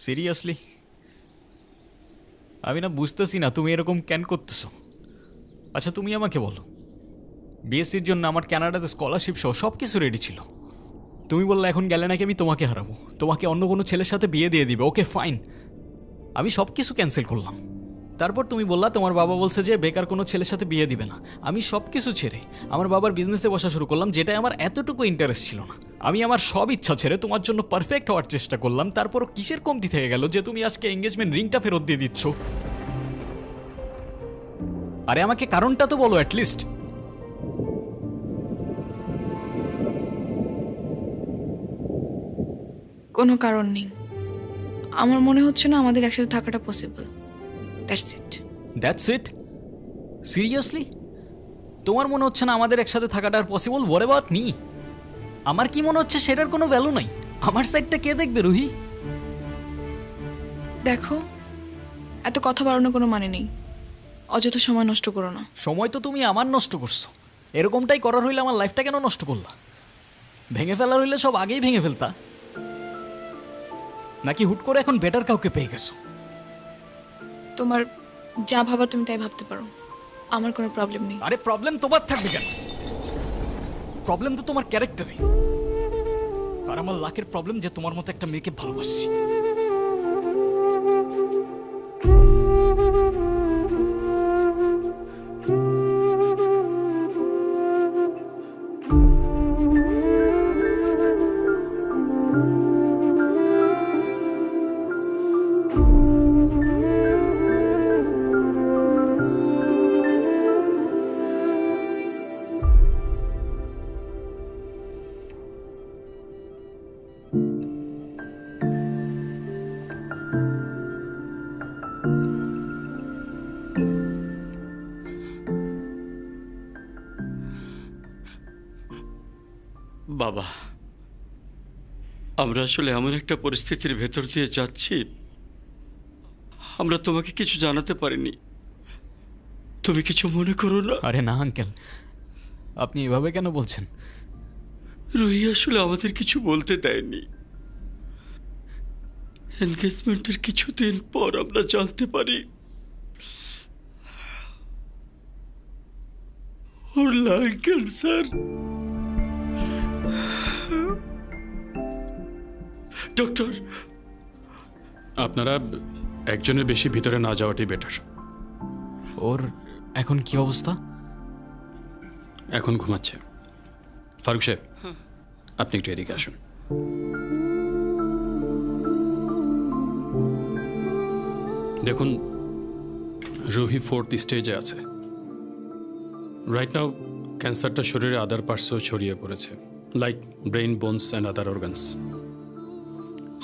Seriously আমি না বুঝতেছি না তুমি এরকম কেন করতেছো। আচ্ছা তুমি আমাকে বলো, বিএসসির জন্য আমার কানাডাতে স্কলারশিপ সহ সব কিছু রেডি ছিল। তুমি বললে এখন গেলে নাকি আমি তোমাকে হারাবো, তোমাকে অন্য কোনো ছেলের সাথে বিয়ে দিয়ে দিবে। ওকে ফাইন, আমি সব কিছু ক্যান্সেল করলাম। তারপর তুমি বললা তোমার বাবা বলছে যে বেকার কোনো ছেলের সাথে বিয়ে দিবে না। আমি সব কিছু ছেড়ে আমার বাবার বিজনেসে বসা শুরু করলাম, যেটাই আমার এতটুকু ইন্টারেস্ট ছিল না। আমি আমার সব ইচ্ছা ছেড়ে তোমার জন্য পারফেক্ট হওয়ার চেষ্টা করলাম। তারপরও কিসের কমতি থেকে গেল যে তুমি আজকে এঙ্গেজমেন্ট রিংটা ফেরত দিয়ে দিচ্ছ? আরে আমাকে কারণটা তো বলো অ্যাটলিস্ট। কোনো কারণ নেই। আমার মনে হচ্ছে না আমাদের একসাথে থাকাটা possible. That's it. That's it? Seriously তোমার মনে হচ্ছে না আমাদের একসাথে থাকাটা আর পসিবল? What about me? আমার কি মনে হচ্ছে সেটার কোনো ভ্যালু নাই? আমার সাইডটা কে দেখবে রুহি? দেখো, এত কথা বাড়ানোর কোনো মানে নেই। অযথা সময় নষ্ট করো না। সময় তো তুমি আমার নষ্ট করছো। এরকমটাই করার হইলে আমার লাইফটা কেন নষ্ট করলা? ভেঙে ফেলার হইলে সব আগেই ভেঙে ফেলতা, নাকি হুট করে এখন বেটার কাউকে পেয়ে গেছো? তোমার যা ভাবার তুমি তাই ভাবতে পারো, আমার কোনো প্রবলেম নেই। আরে প্রবলেম তোমার থাকবে কেন? প্রবলেম তো তোমার ক্যারেক্টারে। আর আমার লাখের প্রবলেম যে তোমার মতো একটা মেয়েকে ভালোবাসছি। বাবা, আমরা আসলে এমন একটা পরিস্থিতির ভেতর দিয়ে যাচ্ছি, আমরা তোমাকে কিছু জানাতে পারিনি। তুমি কিছু মনে করো না। আরে না আঙ্কেল, আপনি এভাবে কেন বলছেন? রুহি আসলে আমাদের কিছু বলতে দেয়নি। এনগেজমেন্টের কিছুদিন পর আমরা জানতে পারি ওর লাং ক্যান্সার। ডক্টর, আপনারা একজনের বেশি ভিতরে না যাওয়াটাই বেটার। ওর এখন কি অবস্থা? এখন ঘুমাচ্ছে। ফারুক সাহেব, আপনি একটু এদিকে আসুন। দেখুন, রুহি 4th স্টেজে আছে। রাইট নাও ক্যান্সারটা শরীরে আদার পার্টসও ছড়িয়ে পড়েছে, like brain, bones and other organs.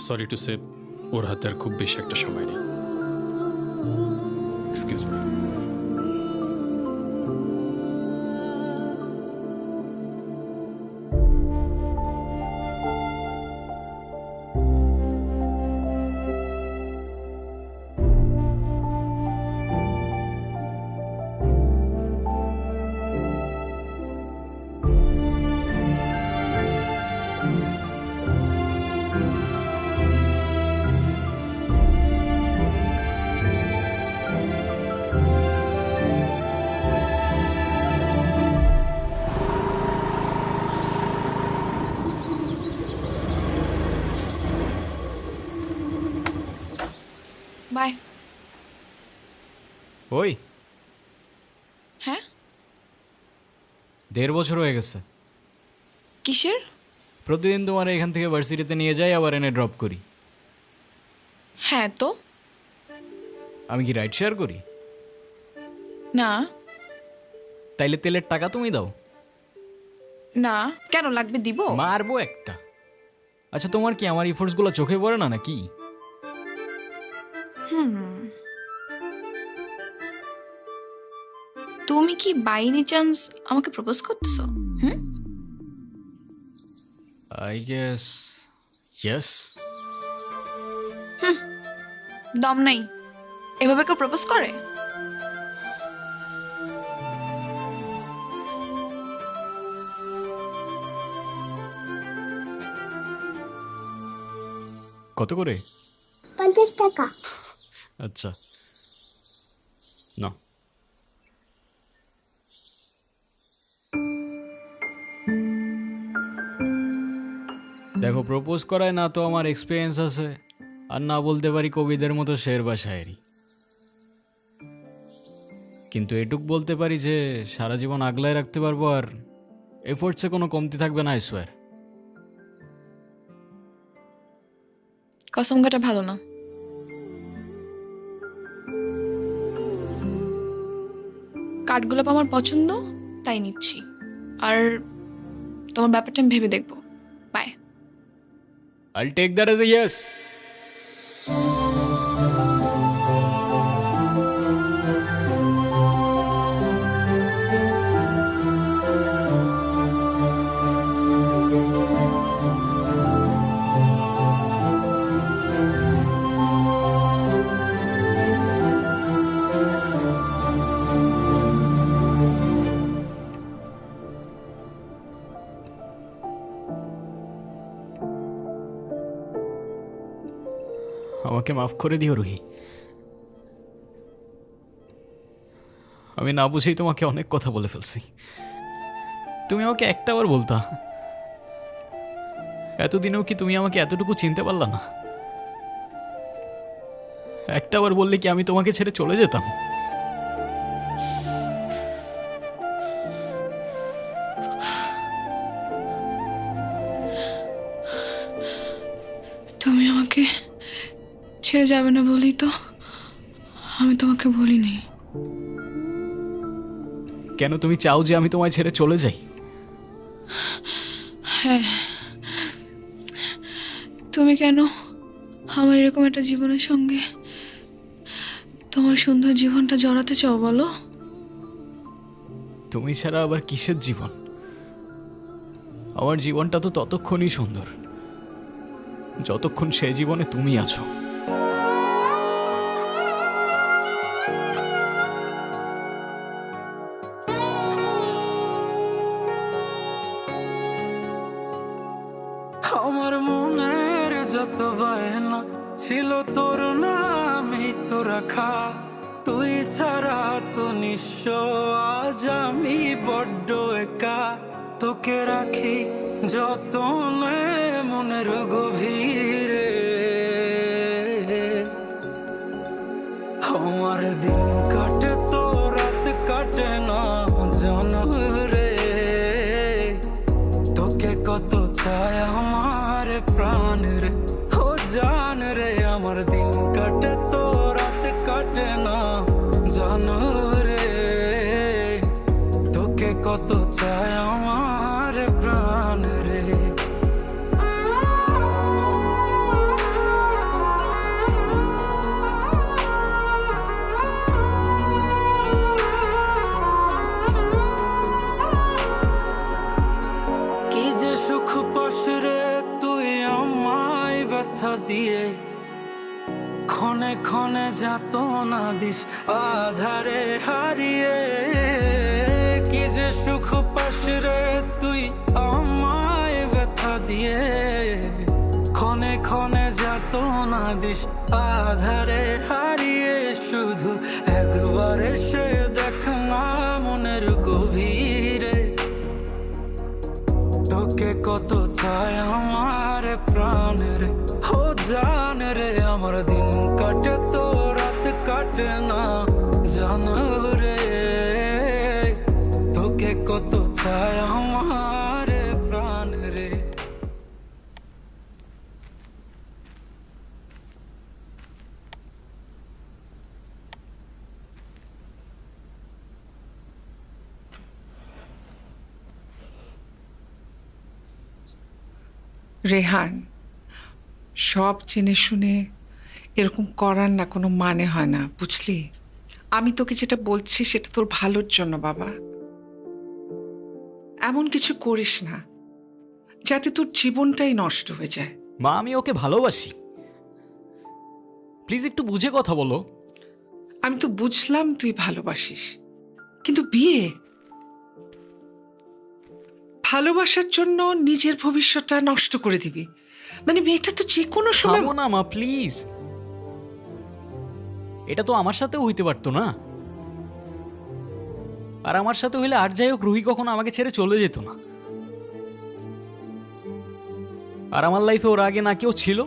Sorry to say, ওর হাতে আর খুব বেশি একটা সময় নেই। Excuse me. বাই। ওই হ্যাঁ? 1.5 বছর হয়ে গেছে। কিসের? প্রতিদিন তোমার এখান থেকে ভার্সিটিতে নিয়ে যাই, আবার এনে ড্রপ করি। হ্যাঁ তো। আমি কি রাইড শেয়ার করি? না। তাইলে তেলের টাকা তুমি দাও। না, কেন লাগবে? দিব। মারবো একটা। আচ্ছা তোমার কি আমার ইফোর্টসগুলো চোখে পড়ে না নাকি? তুমি কি বাই এনি চান্স আমাকে প্রপোজ করতেছো? I guess yes. দম নাই। এভাবে কেউ প্রপোজ করে? কত করে? টাকা। আচ্ছা না, দেখো প্রপোজ করায় না তো আমার এক্সপিরিয়েন্স আছে, আর না বলতে পারি কবিদের মতো শের বা শায়েরি, কিন্তু এটুক বলতে পারি যে সারা জীবন আগলায় রাখতে পারবো, আর এফোর্টসে কোনো কমতি থাকবে না, আই সোয়ার। কসম কাটা ভালো না। কাঠগোলাপ আমার পছন্দ, তাই নিচ্ছি। আর তোমার ব্যাপারটা আমি ভেবে দেখবো। By. I'll take that as a yes. আমাকে মাফ করে দিও রুহি, আমি না বুঝেই তোমাকে অনেক কথা বলে ফেলছি। তুমি আমাকে একটাবার বলতা, এতদিনেও কি তুমি আমাকে এতটুকু চিনতে পারলা না? একটাবার বললে কি আমি তোমাকে ছেড়ে চলে যেতাম? তুমি আমাকে ছেড়ে যাবে না বলি তো আমি তোমাকে বলিনি। কেন তুমি চাও যে আমি তোমায় ছেড়ে চলে যাই? হ্যাঁ, তুমি কেন আমার এরকম একটা জীবনের সঙ্গে তোমার সুন্দর জীবনটা জড়াতে চাও বলো? তুমি ছাড়া আবার কিসের জীবন? আমার জীবনটা তো ততক্ষণই সুন্দর যতক্ষণ সে জীবনে তুমি আছো। আমার মনের যত বায়না ছিল তোর নামই তো রাখা, তুই ছাড়া তো নিঃস্ব আজ আমি বড্ড একা। তোকে রাখি যতনে মনের গভীরে, আমার দিন কাটে তো রাত কাটে না জানো রে। তোকে কত চায় আমার প্রাণ রে, ও জান রে। আমার দিন কাটে তো রাত কাটে না জানো রে। তোকে কত চায় আমার প্রাণ রে। কি যে সুখ পাস রে তুই আমায় ব্যথা দিয়ে, ক্ষণে ক্ষণে যাত না দিস আধারে হারিয়ে। কি যে সুখ পাস রে তুই আমায় ব্যথা দিয়ে, ক্ষণে ক্ষণে যাত না দিস আধারে হারিয়ে। শুধু একবার এসে দেখ না মনের গভীরে, তোকে কত চায় আমার প্রাণ রে, ও জান রে। আমার দিন কাটে তো রাত কাটে না জানো রে। তোকে কত চায় আমার প্রাণ রে। রেহান, সব জেনে শুনে এরকম করার না কোনো মানে হয় না, বুঝলি? আমি তোকে যেটা বলছি সেটা তোর ভালোর জন্য বাবা। এমন কিছু করিস না যাতে তোর জীবনটাই নষ্ট হয়ে যায়। মা, আমি ওকে ভালোবাসি, প্লিজ একটু বুঝে কথা বলো। আমি তো বুঝলাম তুই ভালোবাসিস, কিন্তু বিয়ে, ভালোবাসার জন্য নিজের ভবিষ্যৎটা নষ্ট করে দিবি? মানে মেয়েটা তো যে কোনো সময়। থামো না মা, প্লিজ। এটা তো আমার সাথেও হইতে পারতো না। আর আমার সাথে হইলে আর যাই হোক রুহি কখনো আমাকে ছেড়ে চলে যেত না। আর আমার লাইফে ওর আগে না কেউ ছিল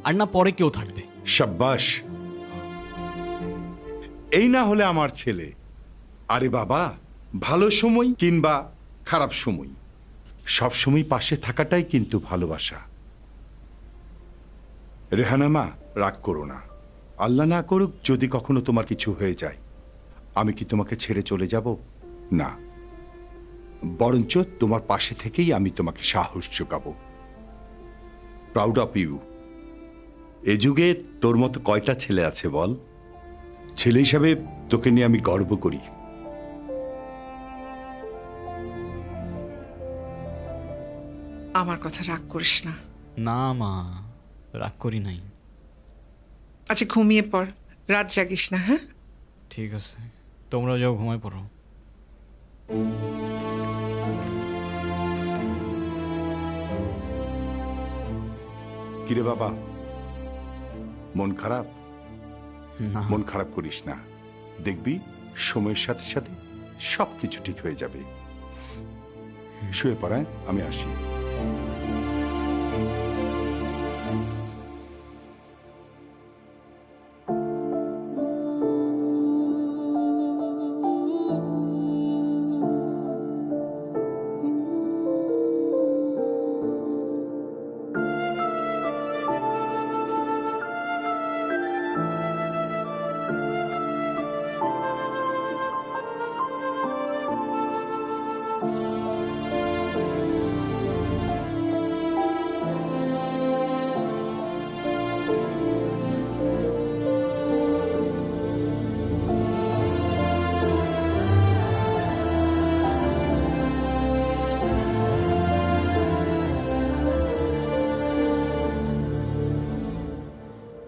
আর না পরে কেউ থাকবে। সাব্বাস, এই না হলে আমার ছেলে। আরে বাবা, ভালো সময় কিংবা খারাপ সময় সব সময় পাশে থাকাটাই কিন্তু ভালোবাসা। রেহানা মা, রাগ করো না। আল্লাহ না করুক যদি কখনো তোমার কিছু হয়ে যায়, আমি কি তোমাকে ছেড়ে চলে যাব? না, বরঞ্চ তোমার পাশে থেকেই আমি তোমাকে সাহস যোগাবো। Proud of you. এ যুগে তোর মতো কয়টা ছেলে আছে বল? ছেলে হিসাবে তোকে নিয়ে আমি গর্ব করি। আমার কথা রাগ করিস না। না মা, রাগ করি নাই। আচ্ছা ঘুমিয়ে পড়, রাত জাগিস না। হ্যাঁ, ঠিক আছে, তোমরা যাও ঘুমায় পড়ো। কিরে বাবা, মন খারাপ? না মন খারাপ করিস না, দেখবি সময়ের সাথে সাথে সবকিছু ঠিক হয়ে যাবে। শুয়ে পড়ায়, আমি আসি।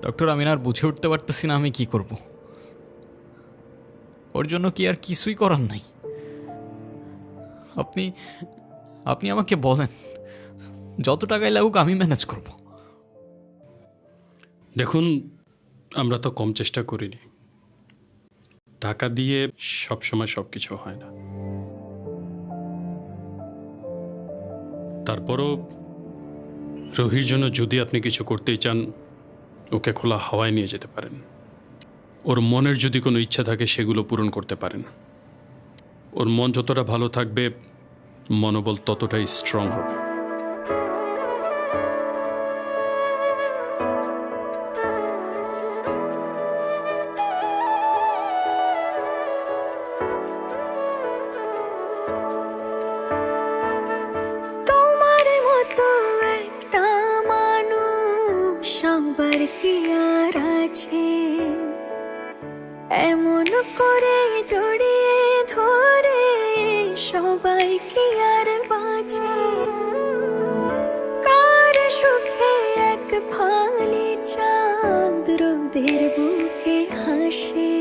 ডক্টর, আমি আর বুঝে উঠতে পারতেছি না আমি কি করব। ওর জন্য কি আর কিছুই করার নাই? আপনি আপনি আমাকে বলেন, যত টাকাই লাগুক আমি ম্যানেজ করব। দেখুন, আমরা তো কম চেষ্টা করিনি। টাকা দিয়ে সবসময় সব কিছু হয় না। তারপরও রোহির জন্য যদি আপনি কিছু করতেই চান, ওকে খোলা হাওয়ায় নিয়ে যেতে পারেন। ওর মনের যদি কোনো ইচ্ছা থাকে সেগুলো পূরণ করতে পারেন। ওর মন যতটা ভালো থাকবে, মনোবল ততটাই স্ট্রং হবে। তোমার মতো একটা মানুষ সবার কি আর আছে, এমন করে জড়িয়ে ধরে সবাই কি আর বাঁচে। কার সুখে এক ফালি চাঁদ রোদের বুকে হাসে,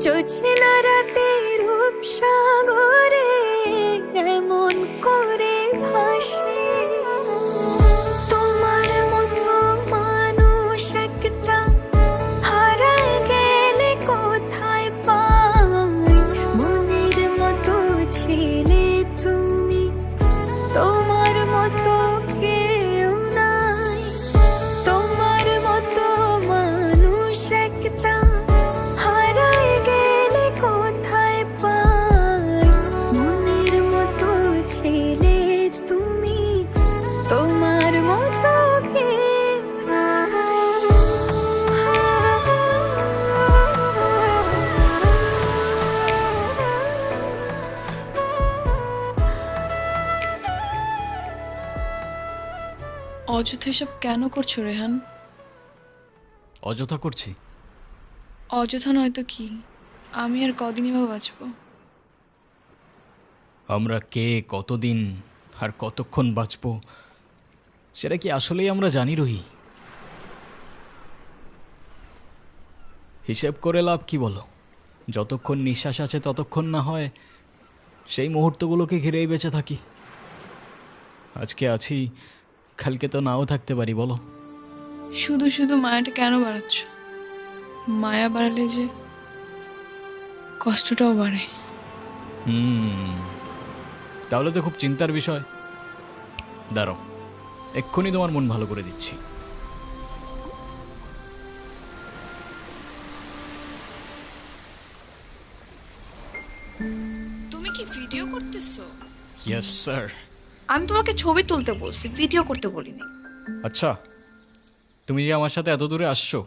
জোছনা রাতে রূপসাগরে এমন করে ভাসে। তোমার মতো মানুষ একটা হারায় গেলে কোথায় পাই, মনের মতো ছেলে তুমি, তোমার মতো কেউ নাই। তোমার মতো মানুষ একটা হারায় গেলে কোথায় পাই, মনের মতো ছেলে তুমি, তোমার মতো কেউ নাই। অযথা এসব কেন করছো রেহান? অযথা করছি? অযথা নয়তো কি? আমি আর কদিনই বা বাঁচবো? আমরা কে, কতদিন আর কতক্ষণ বাঁচব সেটা কি আসলেই আমরা জানি রহি? হিসেব করে লাভ কি বলো? যতক্ষণ নিঃশ্বাস আছে ততক্ষণ না হয় সেই মুহূর্তগুলোকে ঘিরেই বেঁচে থাকি। আজকে আছি, কালকে তো নাও থাকতে পারি, বলো? শুধু শুধু মায়াটা কেন বাড়াচ্ছ? মায়া বাড়ালে যে কষ্টটাও বাড়ে। তাহলে তো খুব চিন্তার বিষয়। দাঁড়াও, এক্ষুনি তোমার মন ভালো করে দিচ্ছি। তুমি কি ভিডিও করতেছো? Yes sir. আমি তোমাকে ছবি তুলতে বলছি, ভিডিও করতে বলিনি। আচ্ছা, তুমি যে আমার সাথে এত দূরে আসছো,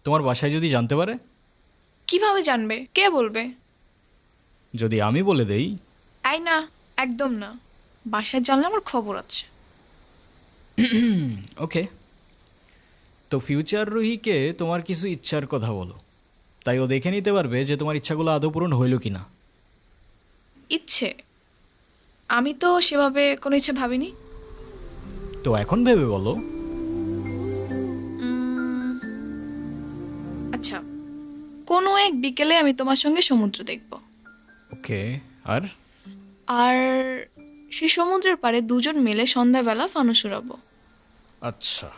তোমার বাসায় যদি জানতে পারে? কিভাবে জানবে? কে বলবে? যদি আমি বলে দেই? আই না, একদম না। বাসায় জানলে আমার খবর আছে। ওকে, তো ফিউচার রুহিকে তোমার কিছু ইচ্ছার কথা বলো, তাই ও দেখে নিতে পারবে যে তোমার ইচ্ছাগুলো আদৌ পূরণ হইল কি না। ইচ্ছে? আমি তো সেভাবে কোনো ইচ্ছে ভাবিনি। তো এখন ভেবে বলো। আচ্ছা, কোনো এক বিকেলে আমি তোমার সঙ্গে সমুদ্র দেখব। ওকে, আর? আর সেই সমুদ্রের পাড়ে দুজন মিলে সন্ধ্যাবেলা ফানুস উড়াবো। আচ্ছা,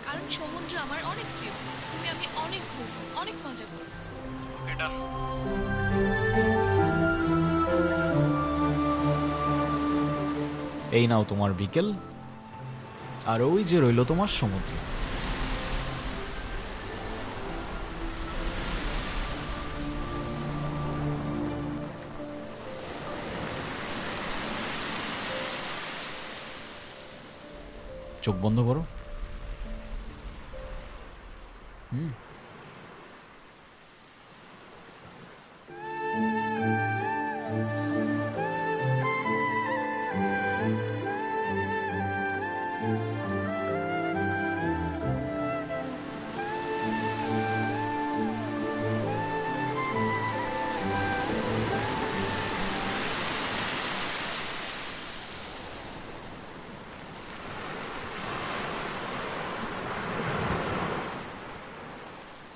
কারণ সমুদ্র আমার অনেক প্রিয়। তুমি আমি অনেক ঘুরবো, অনেক মজা করবো। এই নাও তোমার বিকেল, আর ওই যে রইল তোমার সমুদ্র। চোখ বন্ধ করো।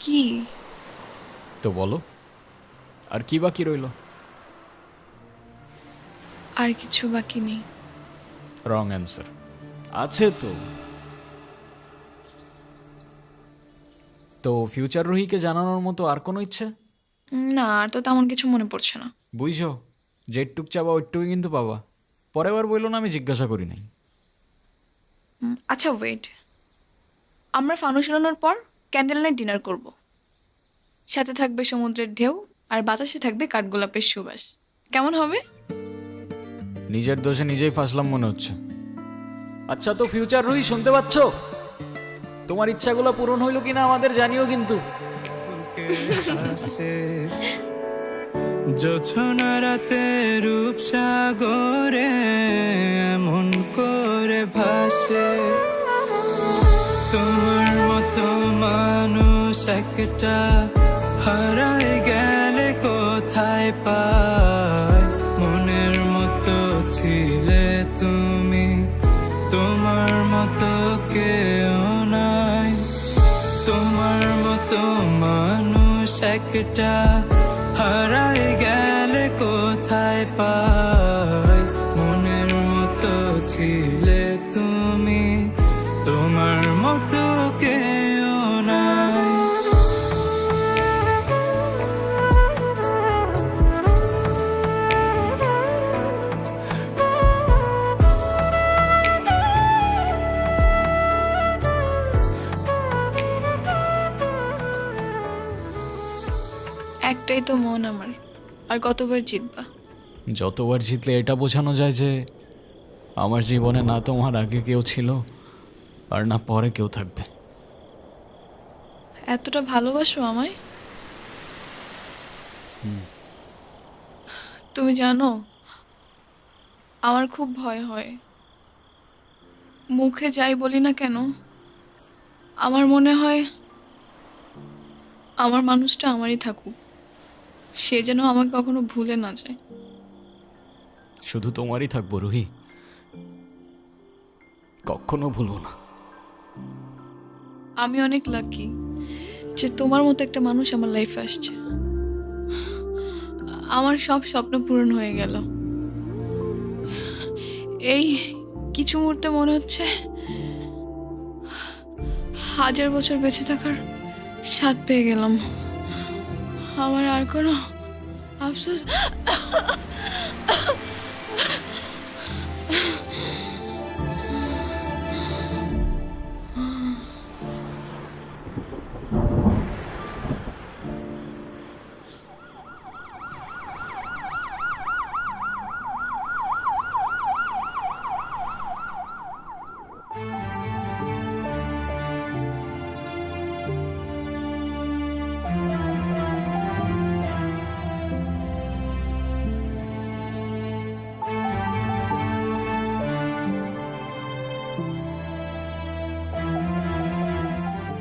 কি? তো বলো, আর কি বাকি রইল? আর কিছু বাকি নেই। Wrong answer. আছে তো। তো ফিউচার রুহিকে জানানোর মতো আর কোনো ইচ্ছে? না, আর তো তেমন কিছু মনে পড়ছে না। বুঝছো, যেটুক চাবা ওইটুকুই কিন্তু পাবা। পরের বার বললো না আমি জিজ্ঞাসা করি নাই। আচ্ছা ওয়েট, আমরা ফানুস উড়ানোর পর ক্যান্ডেল নাইট ডিনার করব। সাথে থাকবে সমুদ্রের ঢেউ, আর বাতাসে থাকবে কাঠগোলাপের সুবাস। কেমন হবে? নিজের দোষে নিজেই ফাঁসলাম মনে হচ্ছে। আচ্ছা, তো ফিউচার রুহি শুনতে পাচ্ছ? তোমার ইচ্ছাগুলো পূরণ হইল কিনা আমাদের জানিও কিন্তু। জোছনা রাতে রূপসাগরে এমন করে ভাসে, তোমার মতো মানুষ একটা হারায় গেলে কোথায় পায়। মনের মতো ছিলে তুমি, তোমার মতো কেউ নাই। তোমার মতো মানুষ একটা হারায় গেলে কোথায় পায়। মনের মতো ছিলে তুমি, তোমার মতো কেউ নাই। একটাই তো মন আমার, আর কতবার জিতবা? যতবার জিতলে এটা বোঝানো যায় যে আমার জীবনে না তোমার আগে কেউ ছিল, আর না পরে কেউ থাকবে। এতটা ভালোবাসো আমায়? তুমি জানো, আমার খুব ভয় হয়। মুখে যাই বলি না কেন, আমার মনে হয় আমার মানুষটা আমারই থাকুক, সে যেন আমাকে কখনো ভুলে না যায়। শুধু তোমারই থাকবো রুহি, কখনো ভুলবো না। আমি অনেক লাকি যে তোমার মতো একটা মানুষ আমার লাইফে আসছে। আমার সব স্বপ্ন পূরণ হয়ে গেল। এই কিছু মুহূর্তে মনে হচ্ছে 1000 বছর বেঁচে থাকার স্বাদ পেয়ে গেলাম। আমার আর কোনো আফসোস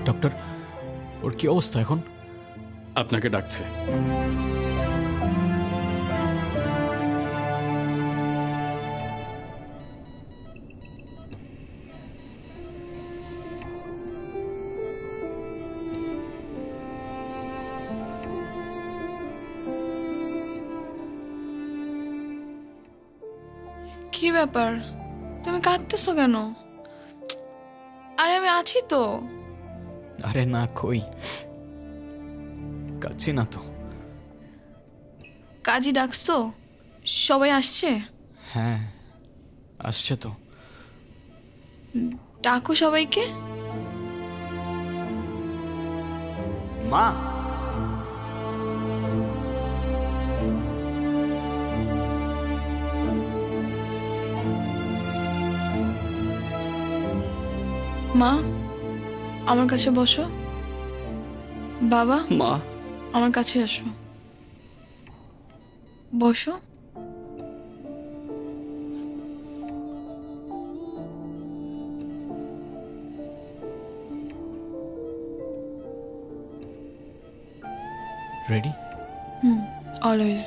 ডক্টর, ওর কি অবস্থা এখন? আপনাকে ডাকছে। কি ব্যাপার, তুমি কাঁদতেছো কেন? আরে আমি আছি তো। আরে না, কই কাচ্ছি না তো। কাজী ডাকছো? সবাই আসছে? হ্যাঁ, আসছে তো। ডাকো সবাইকে। মা, মা আমার কাছে বসো। বাবা মা, আমার কাছে আসো, বসো। রেডি? অলওয়েজ।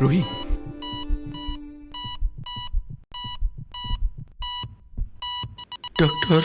রুহি, ডক্টর।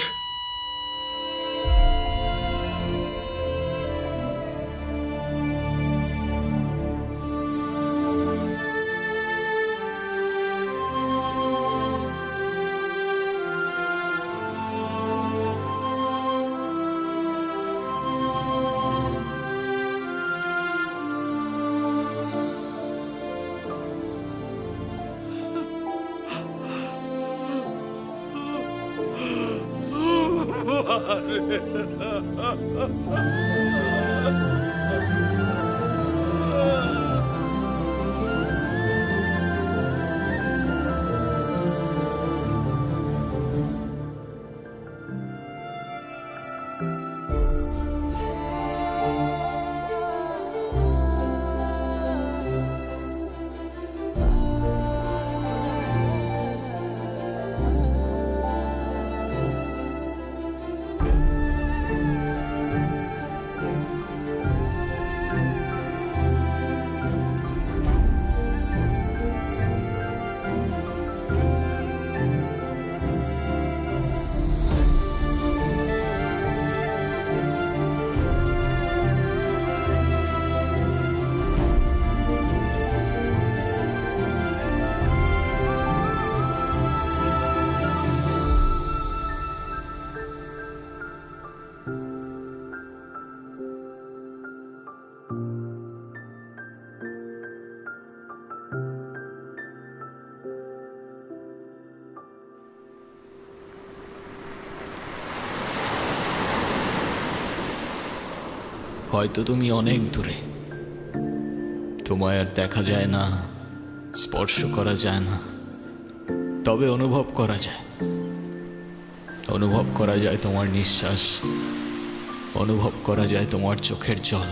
হয়তো তুমি অনেক দূরে, তোমায় আর দেখা যায় না, স্পর্শ করা যায় না, তবে অনুভব করা যায়। অনুভব করা যায় তোমার নিঃশ্বাস, অনুভব করা যায় তোমার চোখের জল।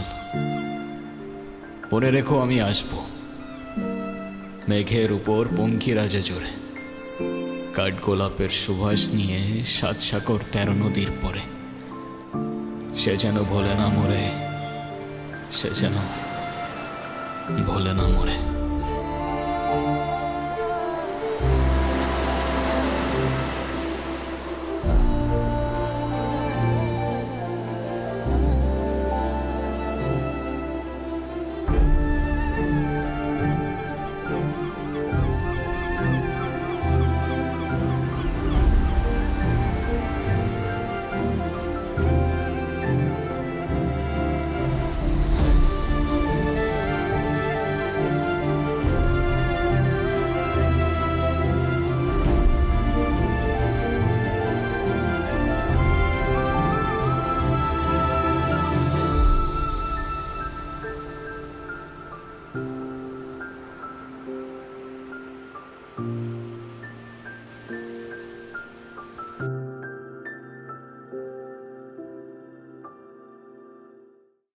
মনে রেখো আমি আসবো মেঘের উপর পঙ্খিরাজে জোরে, কাঠগোলাপের সুবাস নিয়ে 7 সাগর 13 নদীর পরে। সে যেন ভোলে না মরে, সে যেন ভোলে না মরে।